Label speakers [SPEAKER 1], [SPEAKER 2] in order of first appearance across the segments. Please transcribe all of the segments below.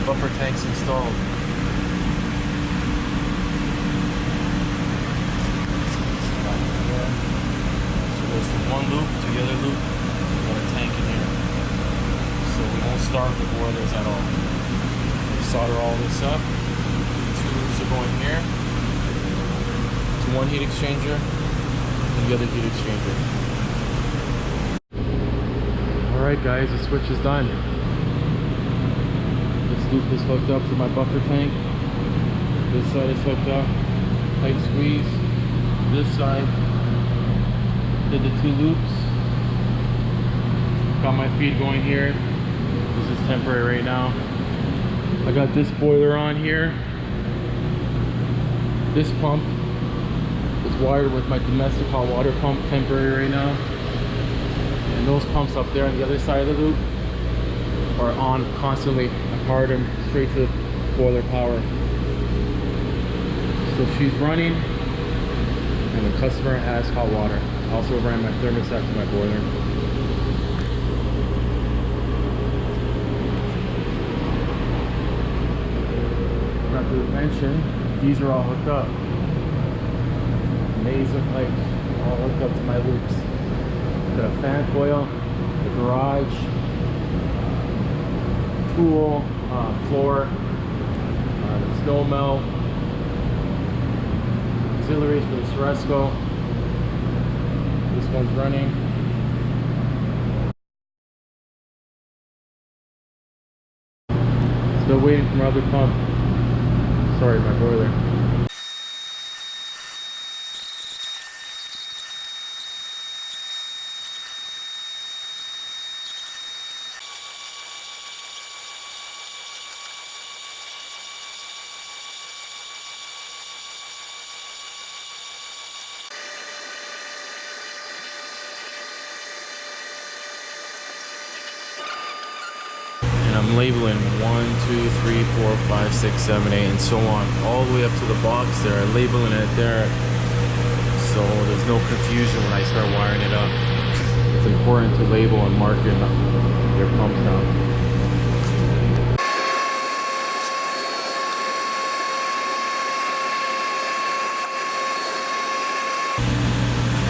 [SPEAKER 1] buffer tanks installed. So it goes from one loop to the other loop. Got a tank in here, so we won't starve the boilers at all. We solder all this up. Two loops are going here to one heat exchanger and the other heat exchanger. Alright guys, the switch is done. This loop is hooked up to my buffer tank. This side is hooked up. Tight squeeze. This side did the two loops. Got my feed going here. This is temporary right now. I got this boiler on here. This pump is wired with my domestic hot water pump, temporary right now. And those pumps up there on the other side of the loop are on constantly. I powered them straight to the boiler power. So she's running and the customer has hot water. I also ran my thermostat to my boiler. Not to mention, these are all hooked up. Amazing pipes, all hooked up to my loops. Got a fan coil, the garage, tool, floor, the snow melt, auxiliaries for the Ceresco. This one's running. Still waiting for my other pump. Sorry, my boiler. I'm labeling 1, 2, 3, 4, 5, 6, 7, 8, and so on, all the way up to the box there, labeling it there, so there's no confusion when I start wiring it up. It's important to label and mark your pumps down.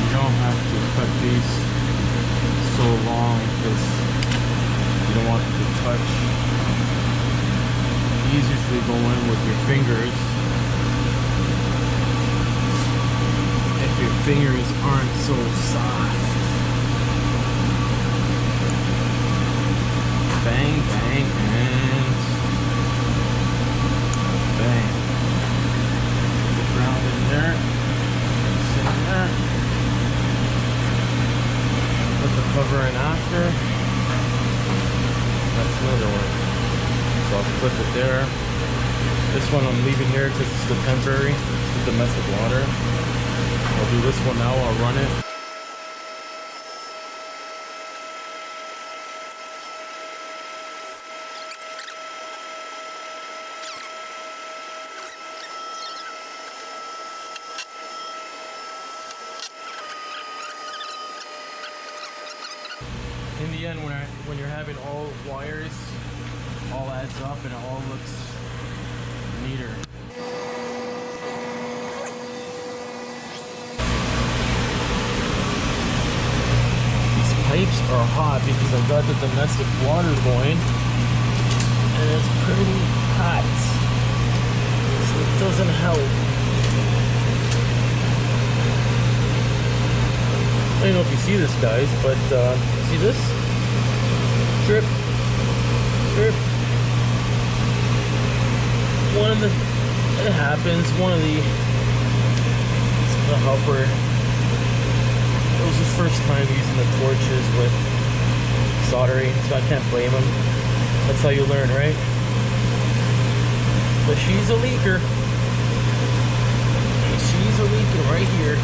[SPEAKER 1] You don't have to cut these so long because you don't want them to touch. These usually go in with your fingers. If your fingers aren't so soft. Bang, bang, and bang. Put the ground in there. Sit in there. Put the cover in after. That's another one. So I'll flip it there. This one I'm leaving here because it's the temporary, it's the domestic water. I'll do this one now, I'll run it. In the end, when you're having all wires, all adds up and it all looks neater. These pipes are hot because I got the domestic water going and it's pretty hot, so it doesn't help. I don't know if you see this, guys, but see this? Drip, drip. It happens. One of the helper. It was his first time using the torches with soldering, so I can't blame him. That's how you learn, right? But she's a leaker. She's a leaker right here.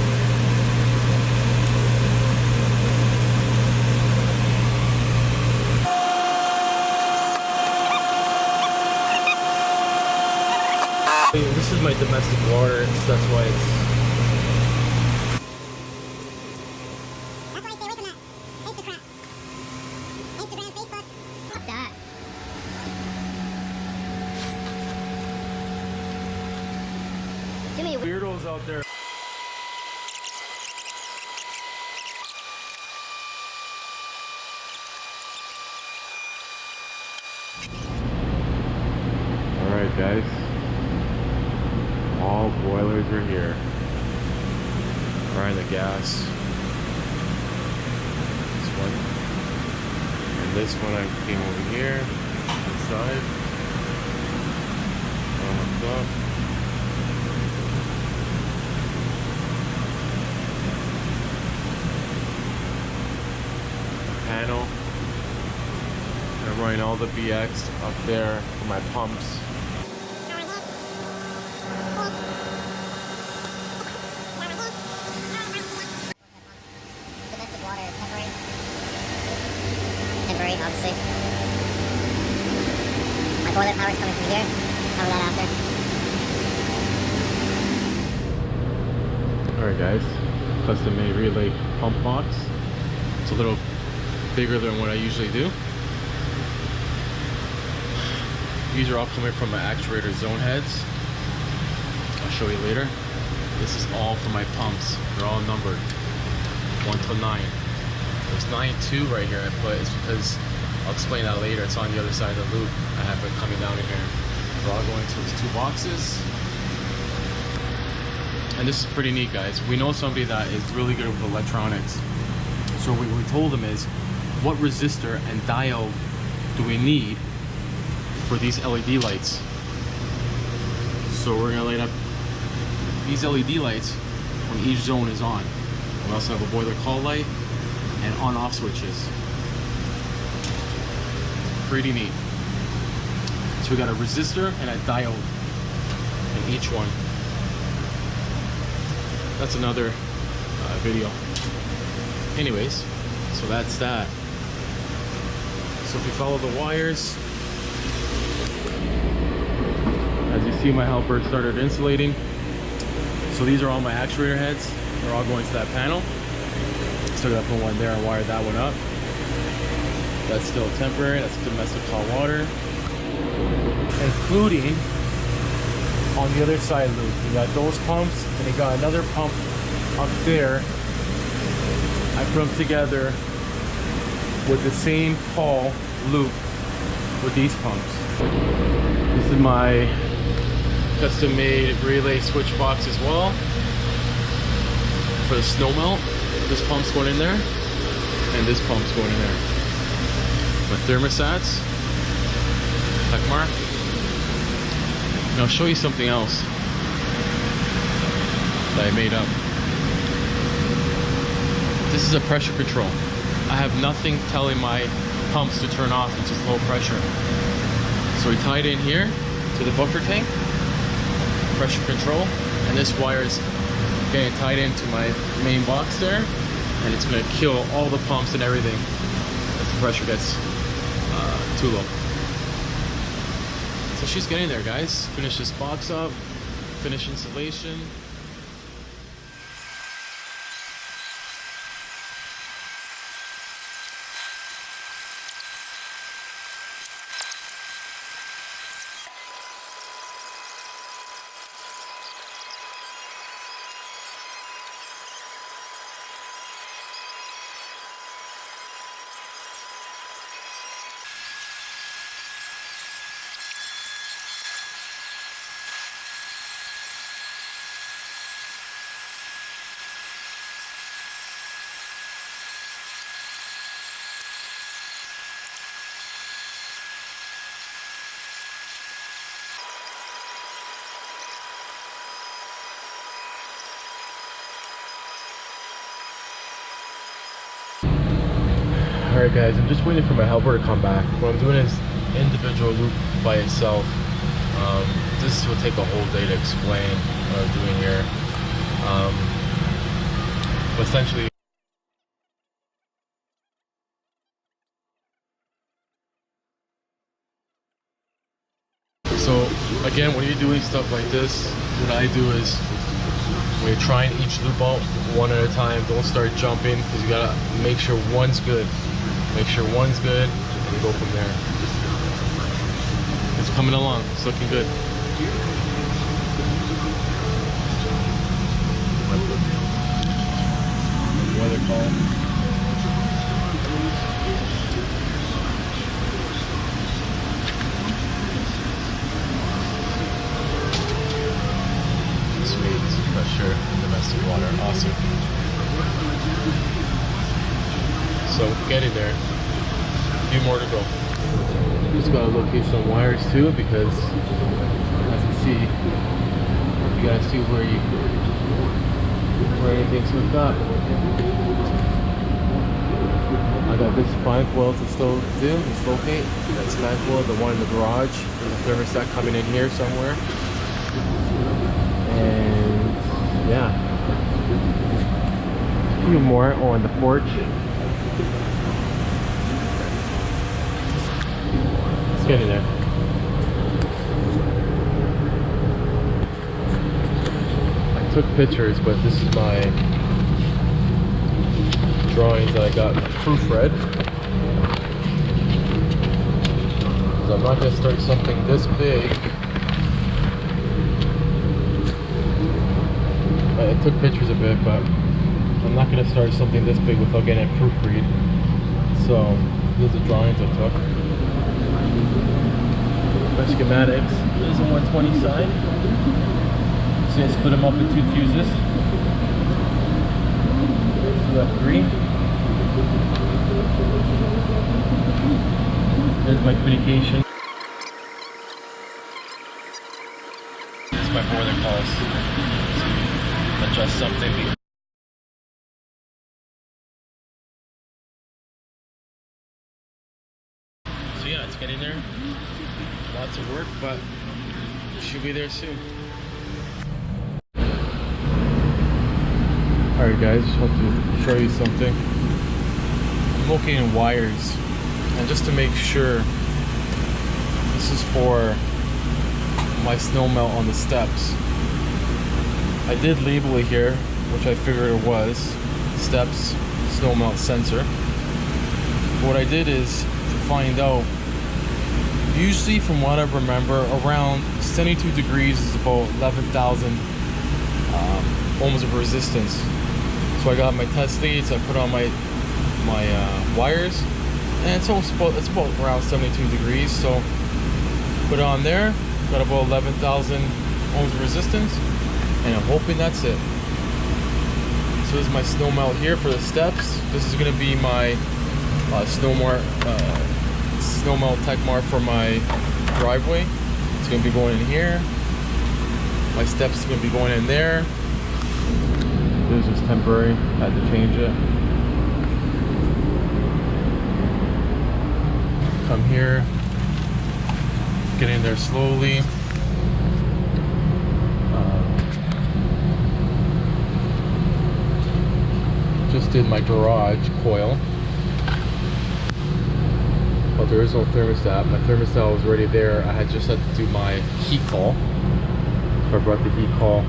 [SPEAKER 1] This is my domestic water, so that's why it's...
[SPEAKER 2] That's why I stay away from that. Instagram. Instagram, Facebook. Fuck that. Hey.
[SPEAKER 1] Weirdos out there. Alright guys, all boilers are here. Trying the gas. This one. And this one I came over here, inside. Hooked up. Panel. I'm running all the BX up there for my pumps.
[SPEAKER 2] Domestic water is temporary. Temporary, obviously. My boiler power is coming through here. Cover that after.
[SPEAKER 1] Alright guys, custom made relay pump box. It's a little bigger than what I usually do. These are all coming from my actuator zone heads. I'll show you later. This is all for my pumps. They're all numbered 1 to 9. There's 9 2 right here I put. It's because I'll explain that later. It's on the other side of the loop. I have it coming down in here. They're all going to these 2 boxes. And this is pretty neat, guys. We know somebody that is really good with electronics. So what we told them is, what resistor and diode do we need for these LED lights? So we're gonna light up these LED lights when each zone is on. We also have a boiler call light and on-off switches. Pretty neat. So we got a resistor and a diode in each one. That's another video. Anyways, so that's that. So if you follow the wires, as you see, my helper started insulating. So these are all my actuator heads. They're all going to that panel. Still gotta put one there and wire that one up. That's still temporary. That's domestic hot water. Including on the other side loop, you got those pumps, and you got another pump up there. I put them together with the same Paul loop with these pumps. This is my custom made relay switch box as well for the snow melt. This pump's going in there and this pump's going in there. My thermostats, Tekmar. And I'll show you something else that I made up. This is a pressure control. I have nothing telling my pumps to turn off. It's just low pressure. So we tied in here to the buffer tank, pressure control, and this wire is getting tied into my main box there, and it's going to kill all the pumps and everything if the pressure gets too low. So she's getting there, guys. Finish this box up, finish installation. Alright guys, I'm just waiting for my helper to come back. What I'm doing is individual loop by itself. This will take a whole day to explain what I'm doing here. But essentially, so again, when you're doing stuff like this, what I do is when you're trying each loop out one at a time, don't start jumping, because you gotta make sure one's good. Make sure one's good, and you go from there. It's coming along. It's looking good. call. Sweet pressure domestic water, awesome. So getting there, a few more to go. Just gotta locate some wires too, because as you see, you gotta see where anything's hooked up. I got this 5 coil to still dislocate. That's 9 coil, the one in the garage. There's a thermostat coming in here somewhere. And yeah, a few more on the porch. It's getting there. I took pictures, but this is my drawings that I got proofread. Because I'm not going to start something this big. I took pictures of it, but I'm not going to start something this big without getting a proofread. So, these are the drawings I took. My schematics. This is a 120 side. So I split them up in 2 fuses. 2F3. There's my communication. This is my boiler calls. Adjust something. So yeah, it's getting there. Lots of work, but it should be there soon. Alright guys, just want to show you something. I'm locating wires, and just to make sure, this is for my snow melt on the steps. I did label it here, which I figured it was steps snow melt sensor. What I did is to find out, usually from what I remember, around 72 degrees is about 11,000 ohms of resistance. So I got my test leads, I put on my wires, and it's about around 72 degrees. So put it on there, got about 11,000 ohms of resistance, and I'm hoping that's it. So this is my snow melt here for the steps. This is going to be my snow melt tech mark for my driveway. It's going to be going in here. My steps are going to be going in there. This is temporary, had to change it. Come here, get in there slowly. Just did my garage coil, but there is no thermostat. My thermostat was already there. I had just had to do my heat call. So I brought the heat call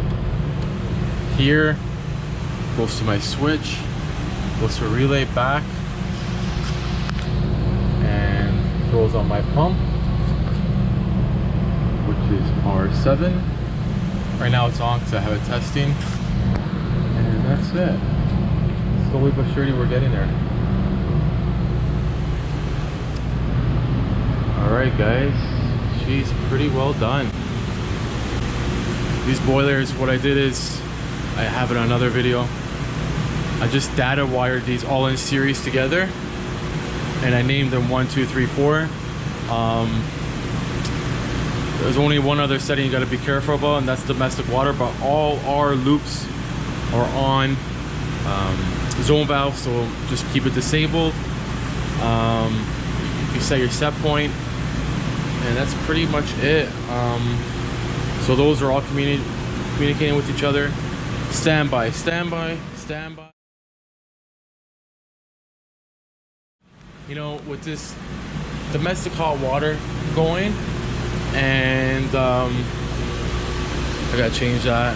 [SPEAKER 1] here. Goes to my switch, goes to a relay back, and throws on my pump, which is R7. Right now it's on because I have it testing, and that's it. Slowly but surely we're getting there. Alright guys, she's pretty well done. These boilers, what I did is, I have it on another video, I just data wired these all in series together, and I named them 1, 2, 3, 4. There's only one other setting you got to be careful about, and that's domestic water, but all our loops are on zone valve, so just keep it disabled. You set your set point, and that's pretty much it. So those are all communicating with each other. Standby, standby, standby. You know, with this domestic hot water going, and I gotta change that.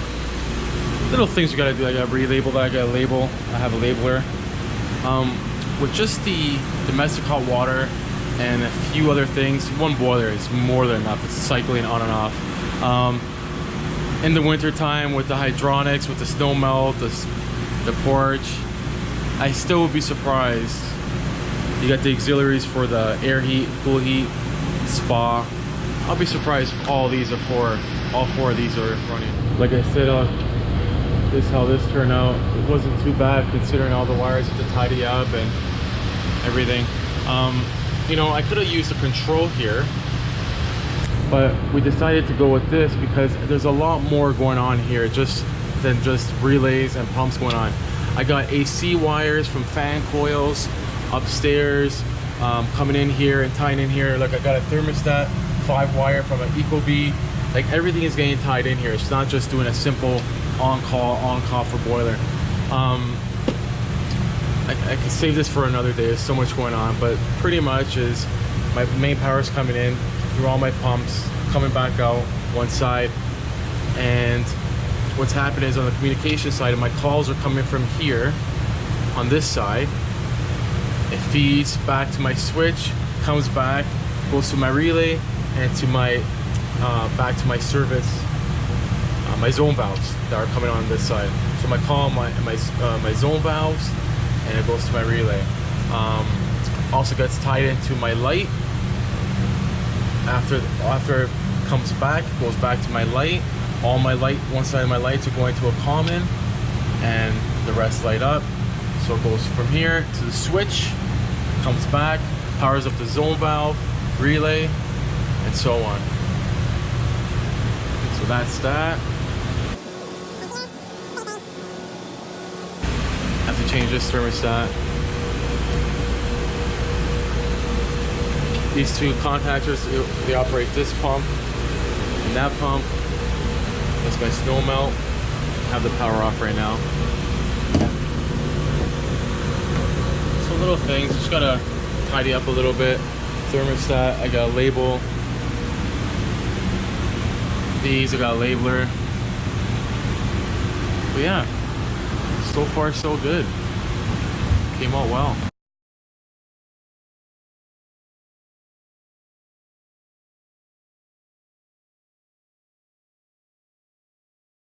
[SPEAKER 1] Little things you gotta do. I gotta relabel that. I gotta label. I have a labeler. With just the domestic hot water and a few other things, one boiler is more than enough. It's cycling on and off. In the winter time, with the hydronics, with the snow melt, the porch, I still would be surprised. You got the auxiliaries for the air heat, cool heat, spa. I'll be surprised if all four of these are running. Like I said, this is how this turned out. It wasn't too bad considering all the wires to tidy up and everything. You know, I could have used a control here, but we decided to go with this because there's a lot more going on here than just relays and pumps going on. I got AC wires from fan coils upstairs, coming in here and tying in here. Like I got a thermostat 5-wire from an Ecobee. Like everything is getting tied in here. It's not just doing a simple on-call for boiler. I could save this for another day. There's so much going on, but pretty much is my main power is coming in through all my pumps, coming back out one side, and what's happening is on the communication side, and my calls are coming from here on this side. It feeds back to my switch, comes back, goes to my relay, and to my back to my service, my zone valves that are coming on this side. So my call, my zone valves, and it goes to my relay. Also gets tied into my light. After it comes back, it goes back to my light. All my light, one side of my lights are going to a common, and the rest light up. So it goes from here to the switch, comes back, powers up the zone valve, relay, and so on. So that's that. Have to change this thermostat. These two contactors, they operate this pump and that pump. That's my snow melt. Have the power off right now. So little things, just gotta tidy up a little bit. Thermostat, I got a label. These, I got a labeler. But yeah, so far so good. Came out well.